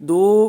2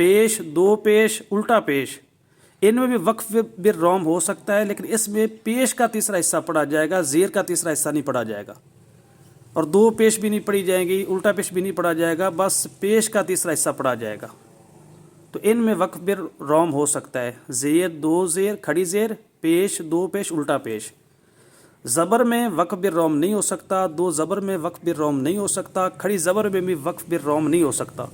پیش، دو پیش، الٹا پیش، ان میں بھی وقف بالروم ہو سکتا ہے، لیکن اس میں پیش کا تیسرا حصہ پڑھا جائے گا، زیر کا تیسرا حصہ نہیں پڑھا جائے گا، اور دو پیش بھی نہیں پڑھی جائیں گی، الٹا پیش بھی نہیں پڑھا جائے گا، بس پیش کا تیسرا حصہ پڑھا جائے گا۔ تو ان میں وقف بالروم ہو سکتا ہے، زیر، دو زیر، کھڑی زیر، پیش، دو پیش، الٹا پیش۔ زبر میں وقف بالروم نہیں ہو سکتا، دو زبر میں وقف بالروم نہیں ہو سکتا، کھڑی زبر میں بھی وقف بالروم نہیں ہو سکتا۔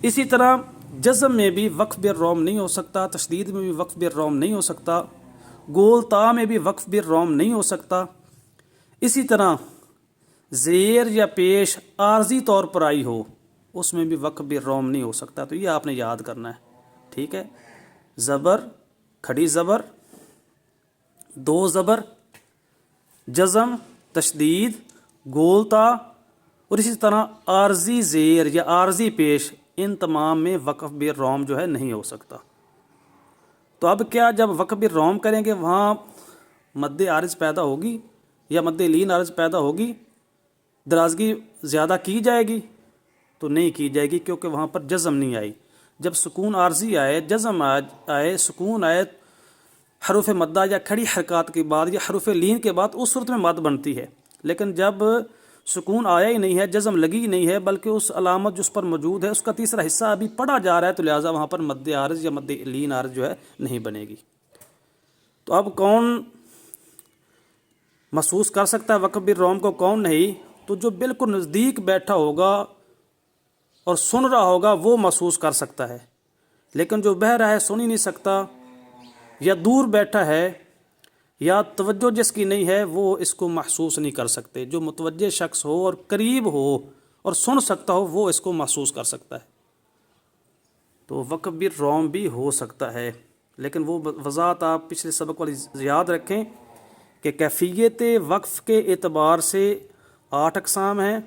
اسی طرح جزم میں بھی وقف بالروم نہیں ہو سکتا، تشدید میں بھی وقف بالروم نہیں ہو سکتا، گول تا میں بھی وقف بالروم نہیں ہو سکتا۔ اسی طرح زیر یا پیش عارضی طور پر آئی ہو، اس میں بھی وقف بالروم نہیں ہو سکتا۔ تو یہ آپ نے یاد کرنا ہے، ٹھیک ہے۔ زبر، کھڑی زبر، دو زبر، جزم، تشدید، گول تا، اور اسی طرح عارضی زیر یا عارضی پیش، ان تمام میں وقف بالروم جو ہے نہیں ہو سکتا۔ تو اب کیا، جب وقف بالروم کریں گے وہاں مد عارض پیدا ہوگی یا مد لین عارض پیدا ہوگی، درازگی زیادہ کی جائے گی؟ تو نہیں کی جائے گی، کیونکہ وہاں پر جزم نہیں آئی۔ جب سکون عارضی آئے، جزم آئے، سکون آئے حروف مدہ یا کھڑی حرکات کے بعد یا حروف لین کے بعد، اس صورت میں مد بنتی ہے۔ لیکن جب سکون آیا ہی نہیں ہے، جزم لگی ہی نہیں ہے، بلکہ اس علامت جس پر موجود ہے اس کا تیسرا حصہ ابھی پڑھا جا رہا ہے، تو لہٰذا وہاں پر مد عارض یا مد لین عارض جو ہے نہیں بنے گی۔ تو اب کون محسوس کر سکتا ہے وقف بالروم کو، کون نہیں؟ تو جو بالکل نزدیک بیٹھا ہوگا اور سن رہا ہوگا وہ محسوس کر سکتا ہے، لیکن جو بہہ رہا ہے سن ہی نہیں سکتا، یا دور بیٹھا ہے یا توجہ جس کی نہیں ہے، وہ اس کو محسوس نہیں کر سکتے۔ جو متوجہ شخص ہو اور قریب ہو اور سن سکتا ہو وہ اس کو محسوس کر سکتا ہے۔ تو وقف بالروم بھی ہو سکتا ہے، لیکن وہ وضاحت آپ پچھلے سبق والی یاد رکھیں کہ کیفیت وقف کے اعتبار سے 8 اقسام ہیں: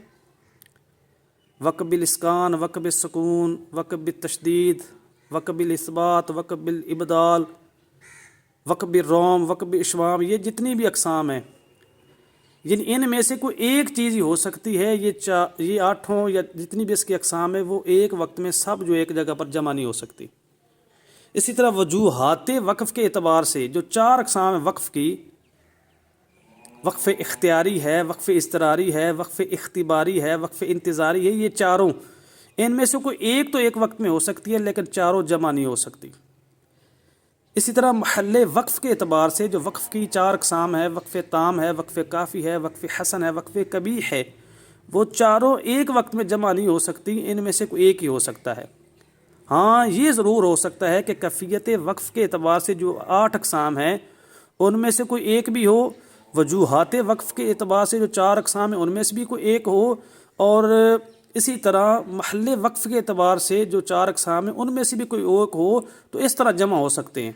وقف بالاسکان، وقف بالسکون، وقف بالتشدید، وقف بالاثبات، وقف بالابدال، وقف بالروم، وقف بالاشمام۔ یہ جتنی بھی اقسام ہیں، یعنی ان میں سے کوئی ایک چیز ہی ہو سکتی ہے، یہ 8 یا جتنی بھی اس کی اقسام ہے وہ ایک وقت میں سب جو ایک جگہ پر جمع نہیں ہو سکتی۔ اسی طرح وجوہات وقف کے اعتبار سے جو 4 اقسام ہیں وقف کی، وقف اختیاری ہے، وقف اضطراری ہے، وقف اختباری ہے، وقف انتظاری ہے، یہ چاروں ان میں سے کوئی ایک تو ایک وقت میں ہو سکتی ہے، لیکن چاروں جمع نہیں ہو سکتی۔ اسی طرح محل وقف کے اعتبار سے جو وقف کی 4 اقسام ہے، وقف تام ہے، وقف کافی ہے، وقف حسن ہے، وقف قبیح ہے، وہ چاروں ایک وقت میں جمع نہیں ہو سکتی، ان میں سے کوئی ایک ہی ہو سکتا ہے۔ ہاں یہ ضرور ہو سکتا ہے کہ کیفیت وقف کے اعتبار سے جو 8 اقسام ہیں ان میں سے کوئی ایک بھی ہو، وجوہات وقف کے اعتبار سے جو 4 اقسام ہیں ان میں سے بھی کوئی ایک ہو، اور اسی طرح محل وقف کے اعتبار سے جو 4 اقسام ہیں ان میں سے بھی کوئی ایک ہو، تو اس طرح جمع ہو سکتے ہیں۔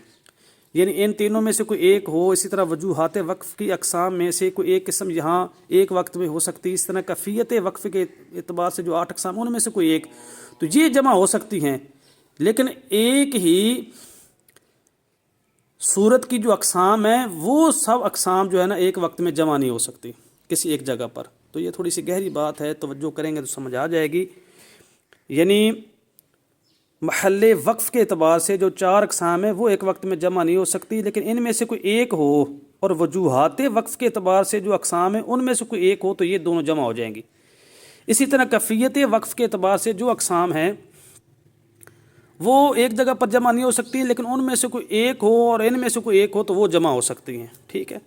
یعنی ان تینوں میں سے کوئی ایک ہو، اسی طرح وجوہات وقف کی اقسام میں سے کوئی ایک قسم یہاں ایک وقت میں ہو سکتی، اس طرح کیفیت وقف کے اعتبار سے جو 8 اقسام ان میں سے کوئی ایک، تو یہ جمع ہو سکتی ہیں۔ لیکن ایک ہی صورت کی جو اقسام ہیں وہ سب اقسام جو ہے نا ایک وقت میں جمع نہیں ہو سکتی کسی ایک جگہ پر۔ تو یہ تھوڑی سی گہری بات ہے، توجہ کریں گے تو سمجھ آ جائے گی۔ یعنی محل وقف کے اعتبار سے جو 4 اقسام ہیں وہ ایک وقت میں جمع نہیں ہو سکتی، لیکن ان میں سے کوئی ایک ہو، اور وجوہات وقف کے اعتبار سے جو اقسام ہیں ان میں سے کوئی ایک ہو، تو یہ دونوں جمع ہو جائیں گی۔ اسی طرح کیفیت وقف کے اعتبار سے جو اقسام ہیں وہ ایک جگہ پر جمع نہیں ہو سکتی، لیکن ان میں سے کوئی ایک ہو اور ان میں سے کوئی ایک ہو تو وہ جمع ہو سکتی ہیں، ٹھیک ہے۔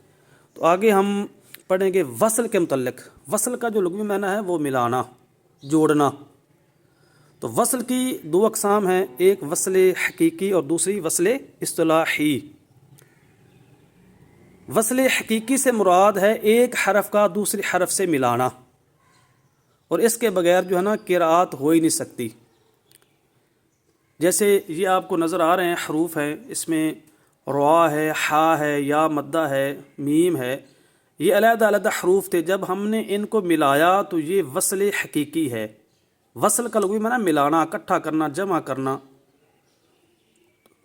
تو آگے ہم پڑھیں گے وصل کے متعلق۔ وصل کا جو لغوی معنی ہے وہ ملانا، جوڑنا۔ تو وصل کی 2 اقسام ہیں، ایک وصل حقیقی اور دوسری وصل اصطلاحی۔ وصل حقیقی سے مراد ہے ایک حرف کا دوسرے حرف سے ملانا، اور اس کے بغیر جو ہے نا قراءت ہو ہی نہیں سکتی۔ جیسے یہ آپ کو نظر آ رہے ہیں حروف ہیں، اس میں را ہے، حا ہے، یا مدہ ہے، میم ہے، یہ علیحدہ علیحدہ حروف تھے، جب ہم نے ان کو ملایا تو یہ وصل حقیقی ہے۔ وصل کا لغوی معنی ملانا، اکٹھا کرنا، جمع کرنا۔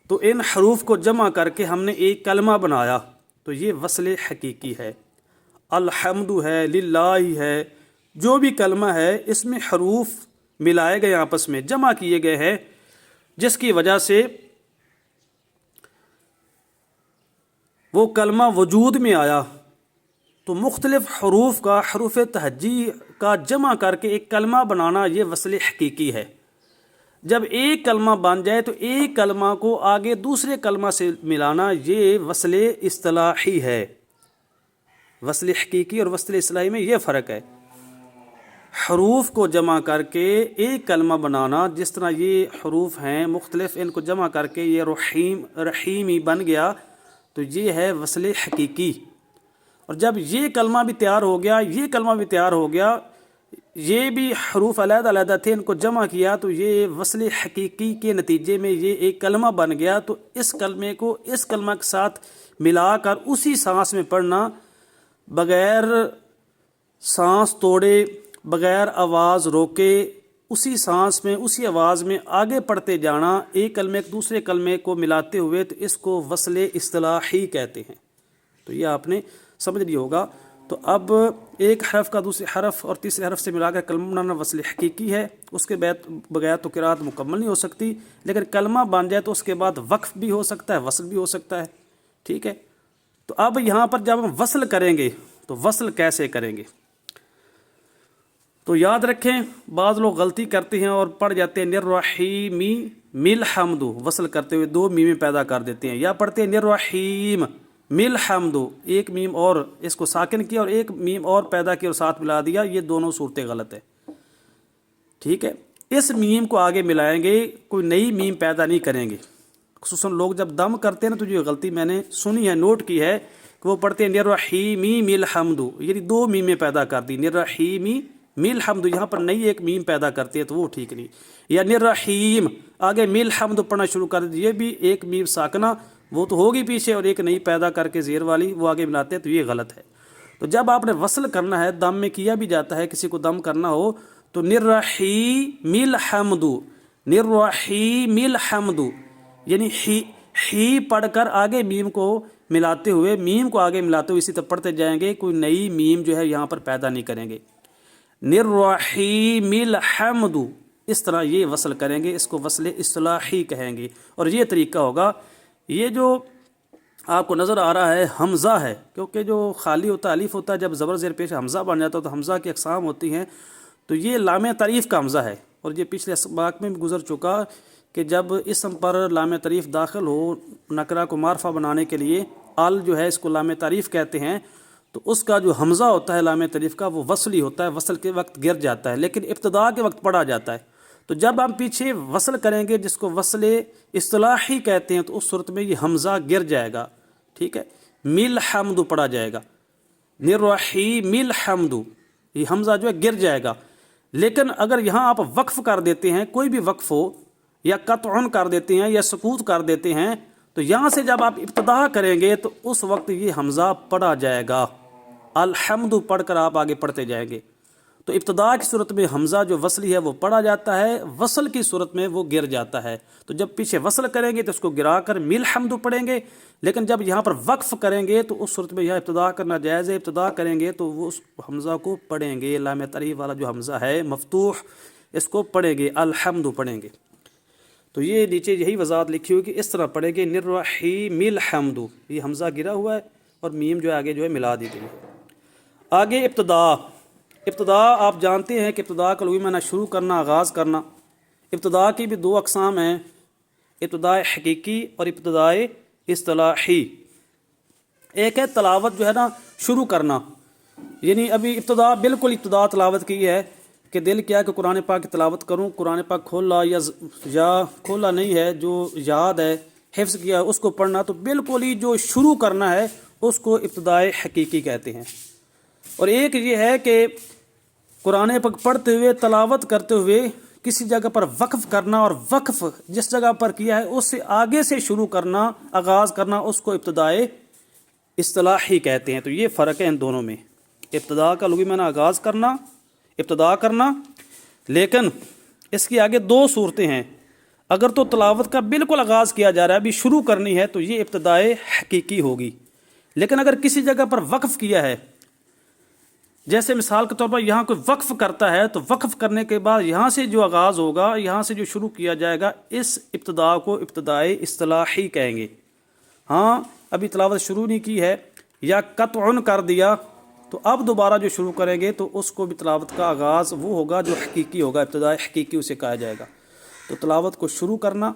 تو ان حروف کو جمع کر کے ہم نے ایک کلمہ بنایا، تو یہ وصل حقیقی ہے۔ الحمد ہے، للہ ہے، جو بھی کلمہ ہے اس میں حروف ملائے گئے، آپس میں جمع کیے گئے ہیں، جس کی وجہ سے وہ کلمہ وجود میں آیا۔ تو مختلف حروف کا، حروف تہجی کا جمع کر کے ایک کلمہ بنانا یہ وصل حقیقی ہے۔ جب ایک کلمہ بن جائے تو ایک کلمہ کو آگے دوسرے کلمہ سے ملانا یہ وصل اصطلاحی ہے۔ وصل حقیقی اور وصل اصطلاحی میں یہ فرق ہے۔ حروف کو جمع کر کے ایک کلمہ بنانا، جس طرح یہ حروف ہیں مختلف، ان کو جمع کر کے یہ رحیمی بن گیا، تو یہ ہے وصل حقیقی۔ اور جب یہ کلمہ بھی تیار ہو گیا، یہ کلمہ بھی تیار ہو گیا، یہ بھی حروف علیحدہ علیحدہ تھے، ان کو جمع کیا تو یہ وصل حقیقی کے نتیجے میں یہ ایک کلمہ بن گیا۔ تو اس کلمے کو اس کلمہ کے ساتھ ملا کر اسی سانس میں پڑھنا، بغیر سانس توڑے، بغیر آواز روکے، اسی سانس میں اسی آواز میں آگے پڑھتے جانا، ایک کلمے دوسرے کلمے کو ملاتے ہوئے، تو اس کو وصل اصطلاحی کہتے ہیں۔ تو یہ آپ نے سمجھ لیا ہوگا۔ تو اب ایک حرف کا دوسرے حرف اور تیسرے حرف سے ملا کر کلمہ بنانا وصل حقیقی ہے۔ اس کے بغیر تو قرات مکمل نہیں ہو سکتی، لیکن کلمہ بن جائے تو اس کے بعد وقف بھی ہو سکتا ہے، وصل بھی ہو سکتا ہے، ٹھیک ہے۔ تو اب یہاں پر جب ہم وصل کریں گے تو وصل کیسے کریں گے؟ تو یاد رکھیں، بعض لوگ غلطی کرتے ہیں اور پڑھ جاتے ہیں نررحیمی مل حمد، وصل کرتے ہوئے دو میمیں پیدا کر دیتے ہیں، یا پڑھتے ہیں نررحیم مل حمد، ایک میم اور اس کو ساکن کیا اور ایک میم اور پیدا کی اور ساتھ ملا دیا، یہ دونوں صورتیں غلط ہے، ٹھیک ہے۔ اس میم کو آگے ملائیں گے، کوئی نئی میم پیدا نہیں کریں گے۔ خصوصاً لوگ جب دم کرتے ہیں نا، تو یہ غلطی میں نے سنی ہے، نوٹ کی ہے، کہ وہ پڑھتے ہیں نررحیمی مل حمد، یعنی دو میمیں پیدا کر دی، نررحیمی مل حمد، یہاں پر نئی ایک میم پیدا کرتی ہے تو وہ ٹھیک نہیں۔ یا نررحیم آگے مل حمد پڑھنا شروع کر دی، یہ بھی ایک میم ساکنہ وہ تو ہوگی پیچھے، اور ایک نئی پیدا کر کے زیر والی وہ آگے ملاتے ہیں، تو یہ غلط ہے۔ تو جب آپ نے وصل کرنا ہے، دم میں کیا بھی جاتا ہے، کسی کو دم کرنا ہو تو نررحیم الحمد، نررحیم الحمد، یعنی ہی پڑھ کر آگے میم کو ملاتے ہوئے، میم کو آگے ملاتے ہوئے اسی طرح پڑھتے جائیں گے، کوئی نئی میم جو ہے یہاں پر پیدا نہیں کریں گے۔ نررحیم الحمد، اس طرح یہ وصل کریں گے، اس کو وصل اصطلاحی کہیں گے، اور یہ طریقہ ہوگا۔ یہ جو آپ کو نظر آ رہا ہے حمزہ ہے، کیونکہ جو خالی ہوتا ہے الف ہوتا ہے، جب زبر زیر پیش حمزہ بن جاتا ہے تو حمزہ کی اقسام ہوتی ہیں، تو یہ لام تعریف کا حمزہ ہے، اور یہ پچھلے اسباق میں بھی گزر چکا کہ جب اسم پر لام تعریف داخل ہو نکرہ کو معرفہ بنانے کے لیے، جو ہے اس کو لام تعریف کہتے ہیں، تو اس کا جو حمزہ ہوتا ہے لام تعریف کا وہ وصلی ہوتا ہے، وصل کے وقت گر جاتا ہے، لیکن ابتدا کے وقت پڑھا جاتا ہے۔ تو جب ہم پیچھے وصل کریں گے جس کو وصل اصطلاحی کہتے ہیں، تو اس صورت میں یہ حمزہ گر جائے گا، ٹھیک ہے، مل حمد پڑھا جائے گا، نررحیم الحمد، یہ حمزہ جو ہے گر جائے گا۔ لیکن اگر یہاں آپ وقف کر دیتے ہیں، کوئی بھی وقف ہو، یا قطعن کر دیتے ہیں یا سکوت کر دیتے ہیں، تو یہاں سے جب آپ ابتدا کریں گے تو اس وقت یہ حمزہ پڑھا جائے گا، الحمد پڑھ کر آپ آگے پڑھتے جائیں گے۔ تو ابتدا کی صورت میں حمزہ جو وصلی ہے وہ پڑھا جاتا ہے، وصل کی صورت میں وہ گر جاتا ہے۔ تو جب پیچھے وصل کریں گے تو اس کو گرا کر مل حمد پڑھیں گے، لیکن جب یہاں پر وقف کریں گے تو اس صورت میں یہاں ابتدا کرنا جائز ہے، ابتدا کریں گے تو وہ اس حمزہ کو پڑھیں گے، لام تعریف والا جو حمزہ ہے مفتوح، اس کو پڑھیں گے، الحمد پڑھیں گے۔ تو یہ نیچے یہی وضاحت لکھی ہوئی کہ اس طرح پڑھیں گے، نررحیم الحمد، یہ حمزہ گرا ہوا ہے اور میم جو ہے آگے جو ہے ملا دی گئی ہے۔ آگے ابتدا آپ جانتے ہیں کہ ابتدا کا لغوی معنی شروع کرنا، آغاز کرنا۔ ابتدا کی بھی دو اقسام ہیں، ابتداء حقیقی اور ابتداء اصطلاحی۔ ایک ہے تلاوت جو ہے نا شروع کرنا، یعنی ابھی بالکل ابتدا تلاوت کی ہے کہ دل کیا کہ قرآن پاک کی تلاوت کروں، قرآن پاک کھولا یا کھولا نہیں ہے، جو یاد ہے حفظ کیا اس کو پڑھنا، تو بالکل ہی جو شروع کرنا ہے اس کو ابتداء حقیقی کہتے ہیں۔ اور ایک یہ ہے کہ قرآن پاک پڑھتے ہوئے تلاوت کرتے ہوئے کسی جگہ پر وقف کرنا، اور وقف جس جگہ پر کیا ہے اس سے آگے سے شروع کرنا، آغاز کرنا، اس کو ابتداء اصطلاحی کہتے ہیں۔ تو یہ فرق ہے ان دونوں میں۔ ابتدا کا لغوی معنی آغاز کرنا، ابتدا کرنا، لیکن اس کی آگے دو صورتیں ہیں۔ اگر تو تلاوت کا بالکل آغاز کیا جا رہا ہے، ابھی شروع کرنی ہے، تو یہ ابتداء حقیقی ہوگی۔ لیکن اگر کسی جگہ پر وقف کیا ہے، جیسے مثال کے طور پر یہاں کوئی وقف کرتا ہے تو وقف کرنے کے بعد یہاں سے جو آغاز ہوگا، یہاں سے جو شروع کیا جائے گا، اس ابتدا کو ابتدائی اصطلاحی کہیں گے۔ ہاں ابھی تلاوت شروع نہیں کی ہے یا قطعن کر دیا تو اب دوبارہ جو شروع کریں گے تو اس کو بھی تلاوت کا آغاز وہ ہوگا جو حقیقی ہوگا، ابتدائی حقیقی اسے کہا جائے گا۔ تو تلاوت کو شروع کرنا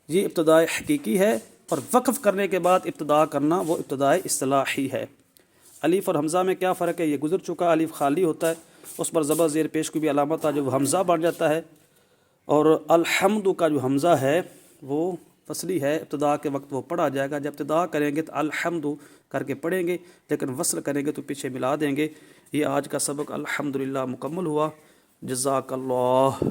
یہ ابتدائی حقیقی ہے، اور وقف کرنے کے بعد ابتدا کرنا وہ ابتدائی اصطلاحی ہے۔ الف اور حمزہ میں کیا فرق ہے یہ گزر چکا۔ الف خالی ہوتا ہے، اس پر زبر زیر پیش کو بھی علامت آ جو حمزہ بن جاتا ہے، اور الحمد کا جو حمزہ ہے وہ فصلی ہے، ابتدا کے وقت وہ پڑھا جائے گا۔ جب ابتدا کریں گے تو الحمد کر کے پڑھیں گے، لیکن وصل کریں گے تو پیچھے ملا دیں گے۔ یہ آج کا سبق الحمدللہ مکمل ہوا۔ جزاک اللہ۔